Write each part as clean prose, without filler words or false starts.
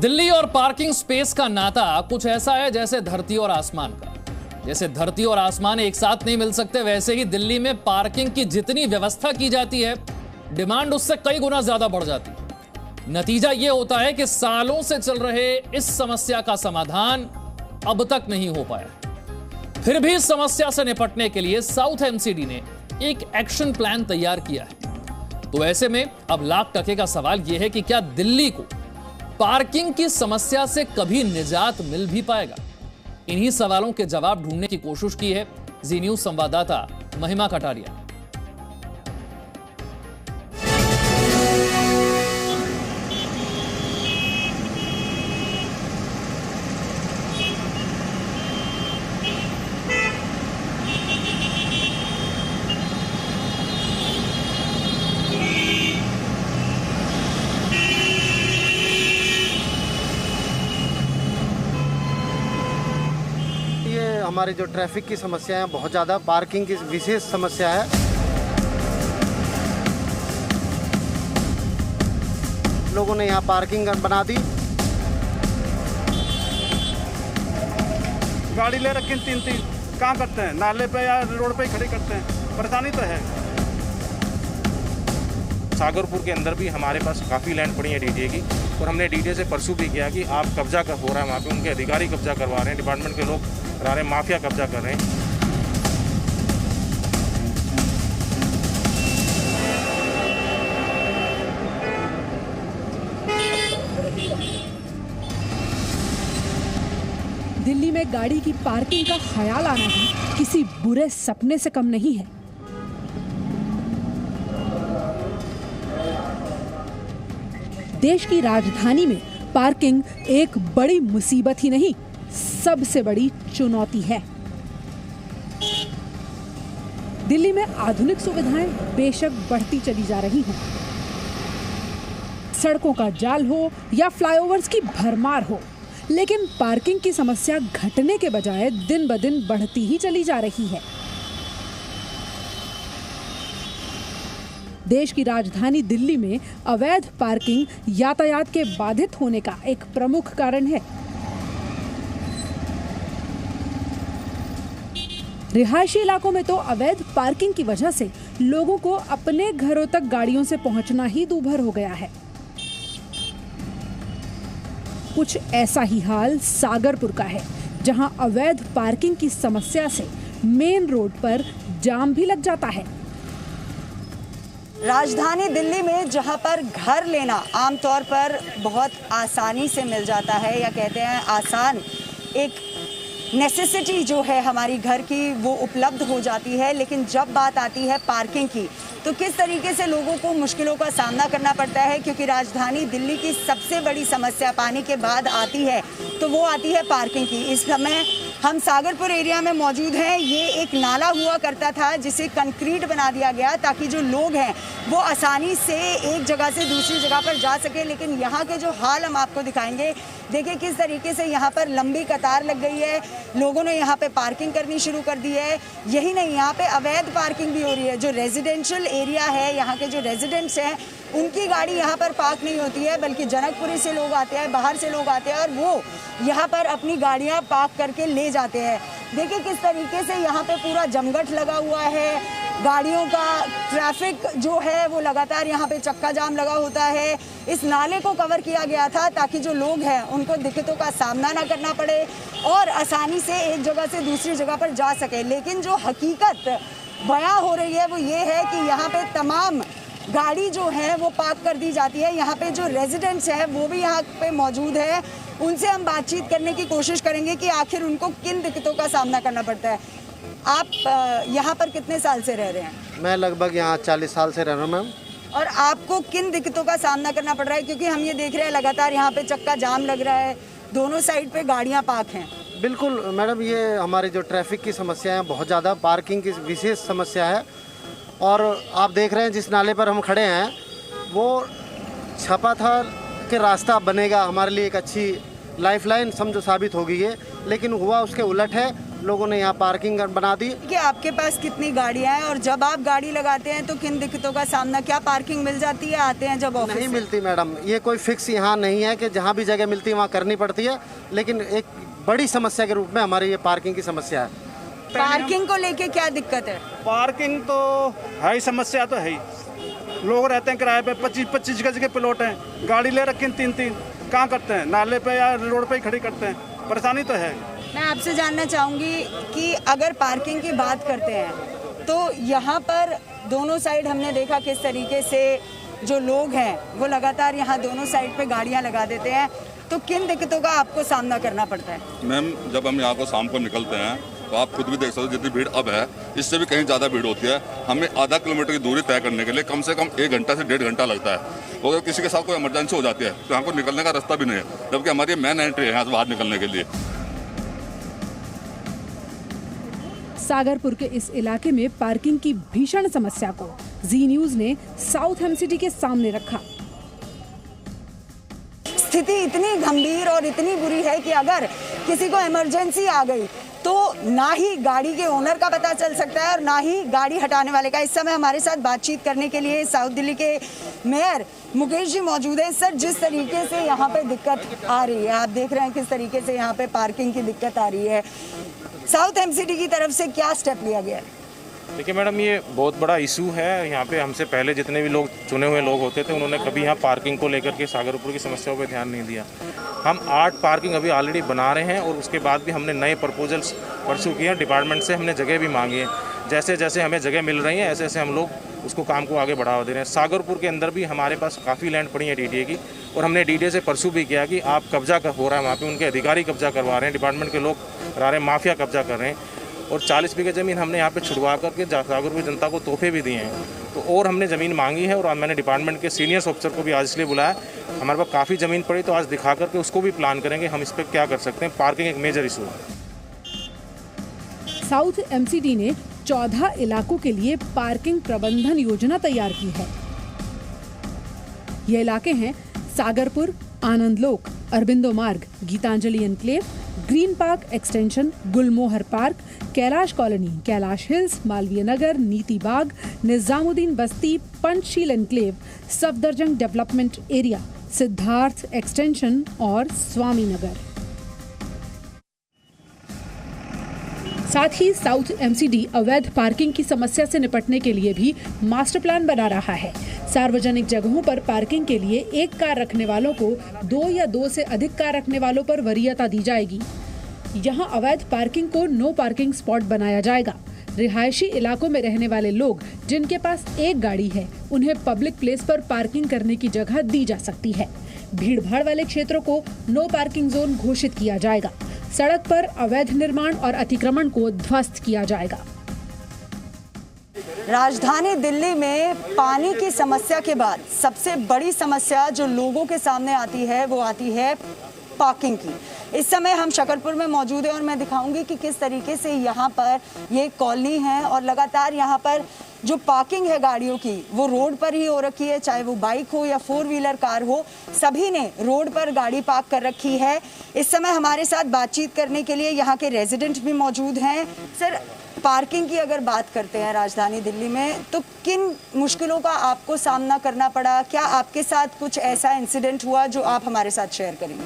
दिल्ली और parking space का नाता कुछ ऐसा है जैसे धरती और आसमान का। जैसे धरती और आसमान एक साथ नहीं मिल सकते, वैसे ही दिल्ली में पार्किंग की जितनी व्यवस्था की जाती है, डिमांड उससे कई गुना ज्यादा बढ़ जाती है। नतीजा यह होता है कि सालों से चल रहे इस समस्या का समाधान अब तक नहीं हो पाया। फिर भी इस समस्या से निपटने के लिए साउथ एमसीडी ने एक एक्शन प्लान तैयार किया है। तो ऐसे में अब लाख टके का सवाल यह है कि क्या दिल्ली को पार्किंग की समस्या से कभी निजात मिल भी पाएगा? इन्हीं सवालों के जवाब ढूंढने की कोशिश की है जी न्यूज संवाददाता महिमा कटारिया। हमारी जो ट्रैफिक की समस्या है, बहुत ज़्यादा पार्किंग की विशेष समस्या है। लोगों ने यहाँ पार्किंग बना दी। गाड़ी ले रखी तीन कहाँ करते हैं? नाले पे या रोड पे ही खड़ी करते हैं। परेशानी तो है। सागरपुर के अंदर भी हमारे पास काफ़ी लैंड पड़ी है डीटीए की, और हमने डीटीए से परसू भी किया कि आप कब्जा हो रहा है वहाँ पे, उनके अधिकारी कब्जा करवा रहे हैं, डिपार्टमेंट के लोग करा रहे हैं, माफिया कब्जा कर रहे हैं। दिल्ली में गाड़ी की पार्किंग का ख्याल आना भी किसी बुरे सपने से कम नहीं है। देश की राजधानी में पार्किंग एक बड़ी मुसीबत ही नहीं, सबसे बड़ी चुनौती है। दिल्ली में आधुनिक सुविधाएं बेशक बढ़ती चली जा रही हैं। सड़कों का जाल हो या फ्लाईओवर्स की भरमार हो, लेकिन पार्किंग की समस्या घटने के बजाय दिन ब दिन बढ़ती ही चली जा रही है। देश की राजधानी दिल्ली में अवैध पार्किंग यातायात के बाधित होने का एक प्रमुख कारण है। रिहायशी इलाकों में तो अवैध पार्किंग की वजह से लोगों को अपने घरों तक गाड़ियों से पहुंचना ही दूभर हो गया है। कुछ ऐसा ही हाल सागरपुर का है, जहां अवैध पार्किंग की समस्या से मेन रोड पर जाम भी लग जाता है। राजधानी दिल्ली में जहां पर घर लेना आमतौर पर बहुत आसानी से मिल जाता है, या कहते हैं आसान एक नेसेसिटी जो है हमारी घर की वो उपलब्ध हो जाती है, लेकिन जब बात आती है पार्किंग की तो किस तरीके से लोगों को मुश्किलों का सामना करना पड़ता है। क्योंकि राजधानी दिल्ली की सबसे बड़ी समस्या पानी के बाद आती है तो वो आती है पार्किंग की। इस समय हम सागरपुर एरिया में मौजूद हैं। ये एक नाला हुआ करता था जिसे कंक्रीट बना दिया गया ताकि जो लोग हैं वो आसानी से एक जगह से दूसरी जगह पर जा सके, लेकिन यहाँ के जो हाल हम आपको दिखाएंगे। देखिए किस तरीके से यहाँ पर लंबी कतार लग गई है, लोगों ने यहाँ पे पार्किंग करनी शुरू कर दी है। यही नहीं, यहाँ पे अवैध पार्किंग भी हो रही है। जो रेजिडेंशियल एरिया है, यहाँ के जो रेजिडेंट्स हैं उनकी गाड़ी यहाँ पर पार्क नहीं होती है, बल्कि जनकपुरी से लोग आते हैं, बाहर से लोग आते हैं और वो यहाँ पर अपनी गाड़ियाँ पार्क करके ले जाते हैं। देखिए किस तरीके से यहाँ पे पूरा जमघट लगा हुआ है, गाड़ियों का ट्रैफिक जो है वो लगातार यहाँ पे चक्का जाम लगा होता है। इस नाले को कवर किया गया था ताकि जो लोग हैं उनको दिक्कतों का सामना ना करना पड़े और आसानी से एक जगह से दूसरी जगह पर जा सके। लेकिन जो हकीकत बयां हो रही है वो ये है कि यहाँ पे तमाम गाड़ी जो है वो पार्क कर दी जाती है। यहाँ पे जो रेजिडेंट्स हैं वो भी यहाँ पे मौजूद है, उनसे हम बातचीत करने की कोशिश करेंगे कि आखिर उनको किन दिक्कतों का सामना करना पड़ता है। आप यहाँ पर कितने साल से रह रहे हैं? मैं लगभग यहाँ 40 साल से रह रहा हूँ मैम। और आपको किन दिक्कतों का सामना करना पड़ रहा है? क्योंकि हम ये देख रहे हैं लगातार यहाँ पे चक्का जाम लग रहा है, दोनों साइड पे गाड़ियाँ पार्क हैं। बिल्कुल मैडम, ये हमारी जो ट्रैफिक की समस्या है, बहुत ज़्यादा पार्किंग की विशेष समस्या है। और आप देख रहे हैं जिस नाले पर हम खड़े हैं वो छपा था कि रास्ता बनेगा, हमारे लिए एक अच्छी लाइफलाइन समझो साबित हो गई है, लेकिन हुआ उसके उलट है। लोगों ने यहाँ पार्किंग बना दी। कि आपके पास कितनी गाड़ियाँ हैं और जब आप गाड़ी लगाते हैं तो किन दिक्कतों का सामना, क्या पार्किंग मिल जाती है आते हैं जब ऑफिस? नहीं मिलती मैडम, ये कोई फिक्स यहाँ नहीं है कि जहाँ भी जगह मिलती है वहाँ करनी पड़ती है, लेकिन एक बड़ी समस्या के रूप में हमारी ये पार्किंग की समस्या है। पार्किंग को लेके क्या दिक्कत है? पार्किंग तो है ही, समस्या तो है ही। लोग रहते हैं किराए पे, 25-25 गज के प्लॉट हैं, गाड़ी ले रखे 3-3, कहाँ करते हैं? नाले पे या रोड पे ही खड़ी करते हैं, परेशानी तो है। मैं आपसे जानना चाहूँगी कि अगर पार्किंग की बात करते हैं तो यहाँ पर दोनों साइड हमने देखा किस तरीके से जो लोग हैं वो लगातार यहाँ दोनों साइड पे गाड़ियाँ लगा देते हैं, तो किन दिक्कतों का आपको सामना करना पड़ता है? मैम, जब हम यहाँ को शाम को निकलते हैं तो आप खुद भी देख सकते हो जितनी भीड़ अब है, इससे भी कहीं ज़्यादा भीड़ होती है। हमें आधा किलोमीटर की दूरी तय करने के लिए कम से कम 1 घंटा से 1.5 घंटा लगता है। और अगर किसी के साथ कोई इमरजेंसी हो जाती है तो यहाँ को निकलने का रास्ता भी नहीं है, जबकि हमारी मेन एंट्री है यहाँ से बाहर निकलने के लिए। सागरपुर के इस इलाके में पार्किंग की भीषण समस्या को जी न्यूज ने साउथ एमसीडी के सामने रखा। स्थिति इतनी गंभीर और इतनी बुरी है कि अगर किसी को इमरजेंसी आ गई तो ना ही गाड़ी के ओनर का पता चल सकता है और ना ही गाड़ी हटाने वाले का। इस समय हमारे साथ बातचीत करने के लिए साउथ दिल्ली के मेयर मुकेश जी मौजूद हैं। सर, जिस तरीके से यहाँ पे दिक्कत आ रही है, आप देख रहे हैं किस तरीके से यहाँ पे पार्किंग की दिक्कत आ रही है, साउथ एमसीडी की तरफ से क्या स्टेप लिया गया है? देखिए मैडम, ये बहुत बड़ा इशू है। यहाँ पे हमसे पहले जितने भी लोग चुने हुए लोग होते थे उन्होंने कभी यहाँ पार्किंग को लेकर के सागरपुर की समस्याओं पे ध्यान नहीं दिया। हम 8 पार्किंग अभी ऑलरेडी बना रहे हैं और उसके बाद भी हमने नए प्रपोजल्स परस्यू किए हैं। डिपार्टमेंट से हमने जगह भी मांगी है। जैसे जैसे हमें जगह मिल रही है ऐसे ऐसे हम लोग उसको काम को आगे बढ़ावा दे रहे हैं। सागरपुर के अंदर भी हमारे पास काफ़ी लैंड पड़ी है डीडीए की, और हमने डीडीए से परस्यू भी किया कि आप कब्जा हो रहा है वहाँ पर, उनके अधिकारी कब्जा करवा रहे हैं, डिपार्टमेंट के लोग करा रहे हैं, माफिया कब्जा कर रहे हैं। और 40 बीघे ज़मीन हमने यहाँ पे छुड़वा करके सागरपुर जनता को तोहफे भी दिए हैं। तो और हमने ज़मीन मांगी है और मैंने डिपार्टमेंट के सीनियर ऑफिसर को भी आज इसलिए बुलाया। हमारे पास काफ़ी ज़मीन पड़ी, तो आज दिखा करके उसको भी प्लान करेंगे हम इस पर क्या कर सकते हैं। पार्किंग एक मेजर इशू है। साउथ एमसीडी ने 14 इलाकों के लिए पार्किंग प्रबंधन योजना तैयार की है। ये इलाके हैं Sagarpur, Anandlok, Aurobindo Marg, Geetanjali Enclave, Green Park Extension, Gulmohar Park, Kailash Colony, Kailash Hills, Malviya Nagar, Niti Bagh, Nizamuddin Basti, Panchsheel Enclave, Safdarjung Development Area, Siddharth Extension और स्वामी नगर। साथ ही साउथ एमसीडी अवैध पार्किंग की समस्या से निपटने के लिए भी मास्टर प्लान बना रहा है। सार्वजनिक जगहों पर पार्किंग के लिए 1 कार रखने वालों को 2 या 2 से अधिक कार रखने वालों पर वरीयता दी जाएगी। यहां अवैध पार्किंग को नो पार्किंग स्पॉट बनाया जाएगा। रिहायशी इलाकों में रहने वाले लोग जिनके पास 1 गाड़ी है उन्हें पब्लिक प्लेस पर पार्किंग करने की जगह दी जा सकती है। भीड़ भाड़ वाले क्षेत्रों को नो पार्किंग जोन घोषित किया जाएगा। सड़क पर अवैध निर्माण और अतिक्रमण को ध्वस्त किया जाएगा। राजधानी दिल्ली में पानी की समस्या के बाद सबसे बड़ी समस्या जो लोगों के सामने आती है वो आती है पार्किंग की। इस समय हम शकरपुर में मौजूद हैं और मैं दिखाऊंगी कि किस तरीके से यहाँ पर ये कॉलोनी है और लगातार यहाँ पर जो पार्किंग है गाड़ियों की वो रोड पर ही हो रखी है, चाहे वो बाइक हो या 4 व्हीलर कार हो, सभी ने रोड पर गाड़ी पार्क कर रखी है। इस समय हमारे साथ बातचीत करने के लिए यहाँ के रेजिडेंट भी मौजूद हैं। सर, पार्किंग की अगर बात करते हैं राजधानी दिल्ली में तो किन मुश्किलों का आपको सामना करना पड़ा? क्या आपके साथ कुछ ऐसा इंसिडेंट हुआ जो आप हमारे साथ शेयर करेंगे?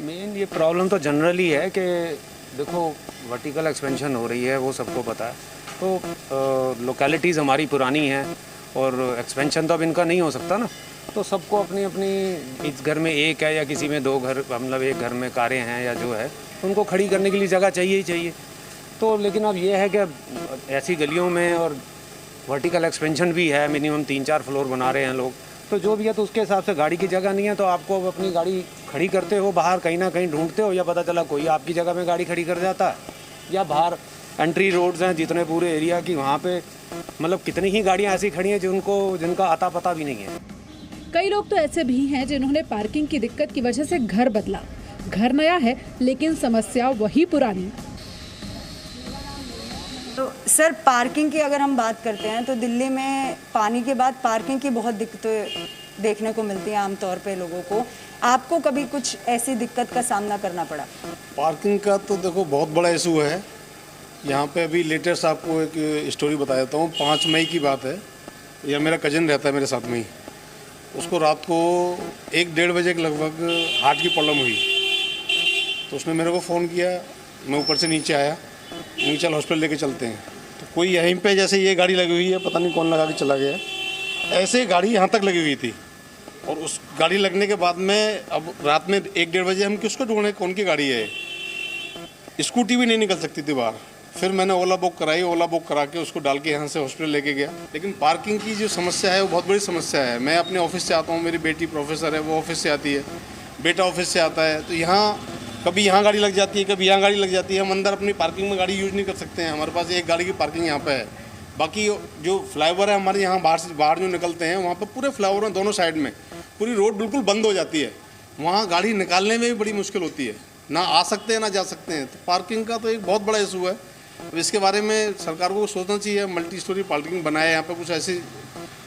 मेन ये प्रॉब्लम तो जनरली है कि देखो वर्टिकल एक्सपेंशन हो रही है, वो सबको पता है। तो लोकेलिटीज़ हमारी पुरानी हैं और एक्सपेंशन तो अब इनका नहीं हो सकता ना, तो सबको अपनी अपनी, इस घर में 1 है या किसी में 2 घर, मतलब 1 घर में कारें हैं या जो है, उनको खड़ी करने के लिए जगह चाहिए ही चाहिए। तो लेकिन अब ये है कि ऐसी गलियों में और वर्टिकल एक्सपेंशन भी है, मिनिमम 3-4 फ्लोर बना रहे हैं लोग, तो जो भी है तो उसके हिसाब से गाड़ी की जगह नहीं है, तो आपको अपनी गाड़ी खड़ी करते हो बाहर कहीं ना कहीं ढूंढते हो, या पता चला कोई आपकी जगह में गाड़ी खड़ी कर जाता है, या बाहर एंट्री रोड्स हैं जितने पूरे एरिया की, वहाँ पे मतलब कितनी ही गाड़ियाँ ऐसी खड़ी हैं जिनका आता पता भी नहीं है। कई लोग तो ऐसे भी हैं जिन्होंने पार्किंग की दिक्कत की वजह से घर बदला। घर नया है लेकिन समस्या वही पुरानी। तो सर पार्किंग की अगर हम बात करते हैं तो दिल्ली में पानी के बाद पार्किंग की बहुत दिक्कतें देखने को मिलती हैं आमतौर पे लोगों को। आपको कभी कुछ ऐसी दिक्कत का सामना करना पड़ा? पार्किंग का तो देखो बहुत बड़ा इशू है यहाँ पे। अभी लेटेस्ट आपको एक स्टोरी बता देता हूँ। 5 मई की बात है। यह मेरा कज़न रहता है मेरे साथ में ही। उसको रात को 1-1:30 बजे के लगभग हार्ट की प्रॉब्लम हुई। तो उसने मेरे को फ़ोन किया, मैं ऊपर से नीचे आया, चल हॉस्पिटल लेके चलते हैं। तो कोई यहीं पे जैसे ये गाड़ी लगी हुई है, पता नहीं कौन लगा के चला गया, ऐसे गाड़ी यहाँ तक लगी हुई थी। और उस गाड़ी लगने के बाद में अब रात में 1-1:30 बजे हम किसको ढूंढें, कौन की गाड़ी है। स्कूटी भी नहीं निकल सकती थी बाहर। फिर मैंने ओला बुक कराई, ओला बुक करा के उसको डाल के यहाँ से हॉस्पिटल लेके गया। लेकिन पार्किंग की जो समस्या है वो बहुत बड़ी समस्या है। मैं अपने ऑफिस से आता हूँ, मेरी बेटी प्रोफेसर है, वो ऑफिस से आती है, बेटा ऑफिस से आता है। तो यहाँ कभी यहाँ गाड़ी लग जाती है, कभी यहाँ गाड़ी लग जाती है। हम अंदर अपनी पार्किंग में गाड़ी यूज़ नहीं कर सकते हैं। हमारे पास एक गाड़ी की पार्किंग यहाँ पे है। बाकी जो फ्लाईओवर है हमारे यहाँ बाहर जो निकलते हैं, वहाँ पर पूरे फ्लाईओवर में दोनों साइड में पूरी रोड बिल्कुल बंद हो जाती है। वहाँ गाड़ी निकालने में भी बड़ी मुश्किल होती है, ना आ सकते हैं ना जा सकते हैं। तो पार्किंग का तो एक बहुत बड़ा इशू है। अब इसके बारे में सरकार को सोचना चाहिए, मल्टी स्टोरी पार्किंग बनाए, यहाँ पे कुछ ऐसी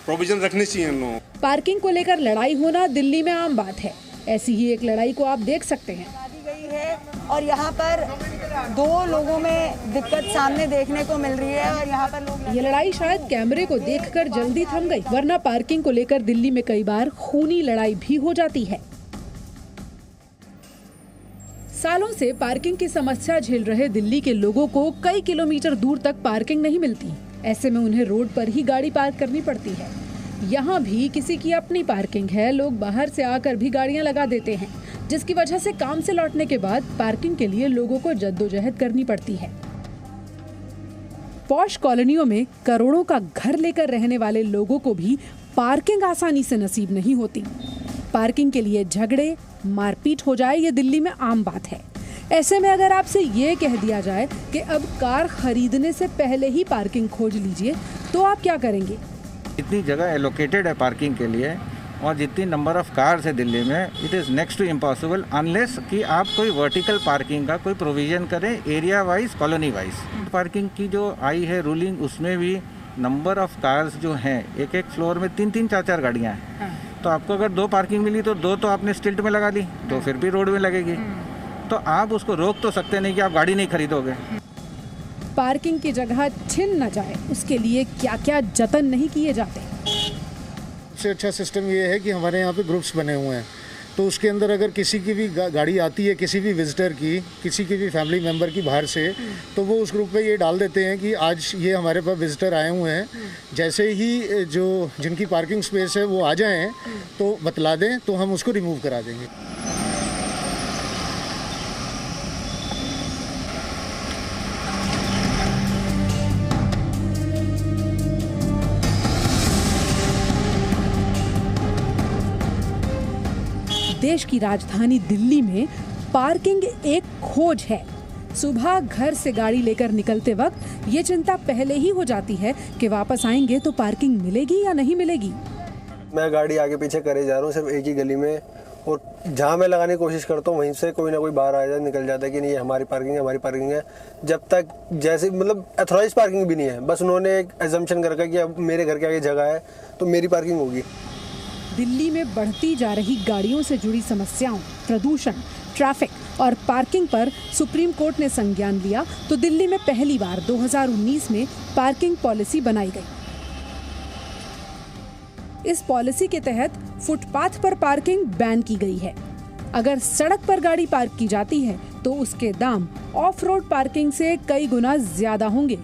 प्रोविजन रखनी चाहिए इन लोगों को। पार्किंग को लेकर लड़ाई होना दिल्ली में आम बात है। ऐसी ही एक लड़ाई को आप देख सकते हैं। और यहाँ पर 2 लोगों में दिक्कत सामने देखने को मिल रही है और यहाँ पर लोग, ये लड़ाई शायद कैमरे को देखकर जल्दी थम गई, वरना पार्किंग को लेकर दिल्ली में कई बार खूनी लड़ाई भी हो जाती है। सालों से पार्किंग की समस्या झेल रहे दिल्ली के लोगों को कई किलोमीटर दूर तक पार्किंग नहीं मिलती। ऐसे में उन्हें रोड पर ही गाड़ी पार्क करनी पड़ती है। यहाँ भी किसी की अपनी पार्किंग है, लोग बाहर से आकर भी गाड़ियाँ लगा देते हैं, जिसकी वजह से काम से लौटने के बाद पार्किंग के लिए लोगों को जद्दोजहद करनी पड़ती है। पॉश कॉलोनियों में करोड़ों का घर लेकर रहने वाले लोगों को भी पार्किंग आसानी से नसीब नहीं होती। पार्किंग के लिए झगड़े, मारपीट हो जाए, ये दिल्ली में आम बात है। ऐसे में अगर आपसे ये कह दिया जाए कि अब कार खरीदने से पहले ही पार्किंग खोज लीजिए, तो आप क्या करेंगे? इतनी जगह एलोकेटेड है पार्किंग के लिए और जितनी नंबर ऑफ कार्स है दिल्ली में, it is next to impossible unless कि आप कोई वर्टिकल पार्किंग का कोई प्रोविज़न करें area wise, colony wise. Parking की जो आई है रूलिंग, उसमें भी नंबर ऑफ कार्स जो हैं, एक फ्लोर में 3-3, 4-4 गाड़ियाँ हैं। तो आपको अगर 2 पार्किंग मिली तो 2 तो आपने स्टिल्ट में लगा ली, तो फिर भी रोड में लगेगी। तो आप उसको रोक तो सकते नहीं कि आप गाड़ी नहीं खरीदोगे। पार्किंग की जगह छिन न जाए, उसके लिए क्या क्या जतन नहीं किए जाते। सबसे अच्छा सिस्टम ये है कि हमारे यहाँ पे ग्रुप्स बने हुए हैं, तो उसके अंदर अगर किसी की भी गाड़ी आती है, किसी भी विजिटर की, किसी की भी फैमिली मेम्बर की बाहर से, तो वो उस ग्रुप पे ये डाल देते हैं कि आज ये हमारे पास विजिटर आए हुए हैं। जैसे ही जो जिनकी पार्किंग स्पेस है वो आ जाएं तो बतला दें, तो हम उसको रिमूव करा देंगे। देश की राजधानी दिल्ली में पार्किंग एक खोज है। सुबह घर से गाड़ी लेकर निकलते वक्त ये चिंता पहले ही हो जाती है कि वापस आएंगे तो पार्किंग मिलेगी या नहीं मिलेगी। मैं गाड़ी आगे पीछे करे जा रहा हूँ सिर्फ एक ही गली में, और जहाँ मैं लगाने की कोशिश करता हूँ वहीं से कोई ना कोई बाहर आ जाए, निकल जाता है कि नहीं ये हमारी पार्किंग है। जब तक जैसे मतलब अथॉराइज पार्किंग भी नहीं है, बस उन्होंने एक एजम्पशन कर रखा है कि अब मेरे घर के आगे जगह है तो मेरी पार्किंग होगी। दिल्ली में बढ़ती जा रही गाड़ियों से जुड़ी समस्याओं, प्रदूषण, ट्रैफिक और पार्किंग पर सुप्रीम कोर्ट ने संज्ञान लिया तो दिल्ली में पहली बार 2019 में पार्किंग पॉलिसी बनाई गई। इस पॉलिसी के तहत फुटपाथ पर पार्किंग बैन की गई है। अगर सड़क पर गाड़ी पार्क की जाती है तो उसके दाम ऑफ रोड पार्किंग से कई गुना ज्यादा होंगे।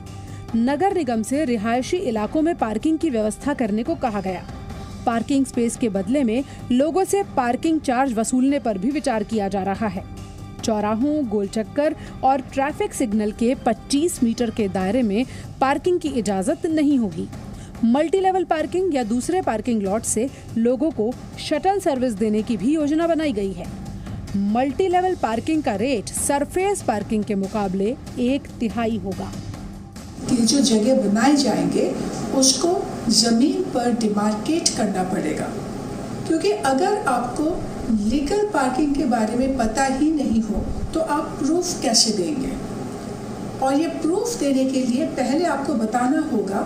नगर निगम से रिहायशी इलाकों में पार्किंग की व्यवस्था करने को कहा गया। पार्किंग स्पेस के बदले में लोगों से पार्किंग चार्ज वसूलने पर भी विचार किया जा रहा है। चौराहों, गोल चक्कर और ट्रैफिक सिग्नल के 25 मीटर के दायरे में पार्किंग की इजाजत नहीं होगी। मल्टी लेवल पार्किंग या दूसरे पार्किंग लॉट से लोगों को शटल सर्विस देने की भी योजना बनाई गई है। मल्टी लेवल पार्किंग का रेट सरफेस पार्किंग के मुकाबले 1/3 होगा। कि जो जगह बनाए जाएंगे उसको ज़मीन पर डिमार्केट करना पड़ेगा, क्योंकि अगर आपको लीगल पार्किंग के बारे में पता ही नहीं हो तो आप प्रूफ कैसे देंगे। और ये प्रूफ देने के लिए पहले आपको बताना होगा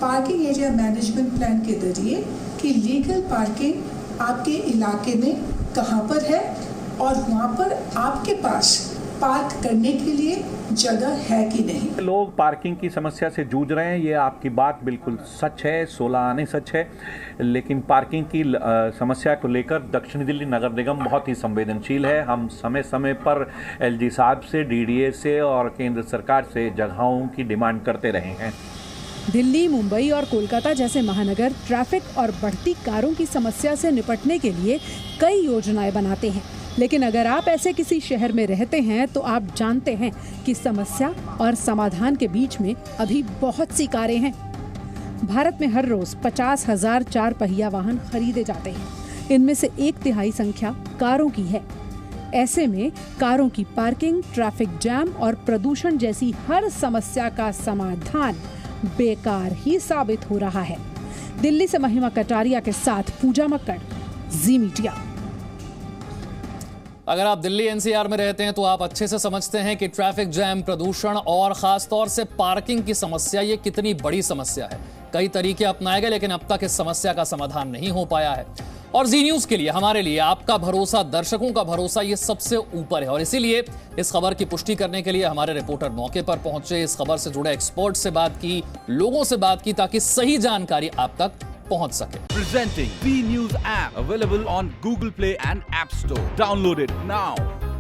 पार्किंग एरिया मैनेजमेंट प्लान के जरिए कि लीगल पार्किंग आपके इलाके में कहाँ पर है और वहाँ पर आपके पास पार्क करने के लिए जगह है कि नहीं। लोग पार्किंग की समस्या से जूझ रहे हैं, ये आपकी बात बिल्कुल सच है, 16 आने सच है, लेकिन पार्किंग की समस्या को लेकर दक्षिणी दिल्ली नगर निगम बहुत ही संवेदनशील है। हम समय समय पर एलजी साहब से, डीडीए से और केंद्र सरकार से जगहों की डिमांड करते रहे हैं। दिल्ली, मुंबई और कोलकाता जैसे महानगर ट्रैफिक और बढ़ती कारों की समस्या से निपटने के लिए कई योजनाएं बनाते हैं, लेकिन अगर आप ऐसे किसी शहर में रहते हैं तो आप जानते हैं कि समस्या और समाधान के बीच में अभी बहुत सी कारें हैं। भारत में हर रोज 50,000 4 पहिया वाहन खरीदे जाते हैं। इनमें से 1/3 संख्या कारों की है। ऐसे में कारों की पार्किंग, ट्रैफिक जैम और प्रदूषण जैसी हर समस्या का समाधान बेकार ही साबित हो रहा है। दिल्ली से महिमा कटारिया के साथ पूजा मक्कड़, जी मीडिया। अगर आप दिल्ली एनसीआर में रहते हैं तो आप अच्छे से समझते हैं कि ट्रैफिक जैम, प्रदूषण और खासतौर से पार्किंग की समस्या ये कितनी बड़ी समस्या है। कई तरीके अपनाए गए लेकिन अब तक इस समस्या का समाधान नहीं हो पाया है। और जी न्यूज के लिए, हमारे लिए आपका भरोसा, दर्शकों का भरोसा ये सबसे ऊपर है। और इसीलिए इस खबर की पुष्टि करने के लिए हमारे रिपोर्टर मौके पर पहुंचे, इस खबर से जुड़े एक्सपर्ट से बात की, लोगों से बात की, ताकि सही जानकारी आप तक पहुंच सके। Presenting B News app available on Google Play and App Store. Download it now.